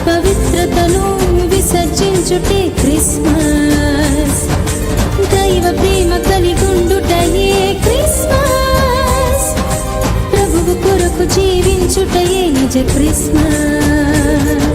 అపవిత్రతను విసర్జించుటే Christmas. దైవ ప్రేమ కలిగుండుటయే Christmas. ప్రభువు కొరకు జీవించుటయే నిజ క్రిస్మస్.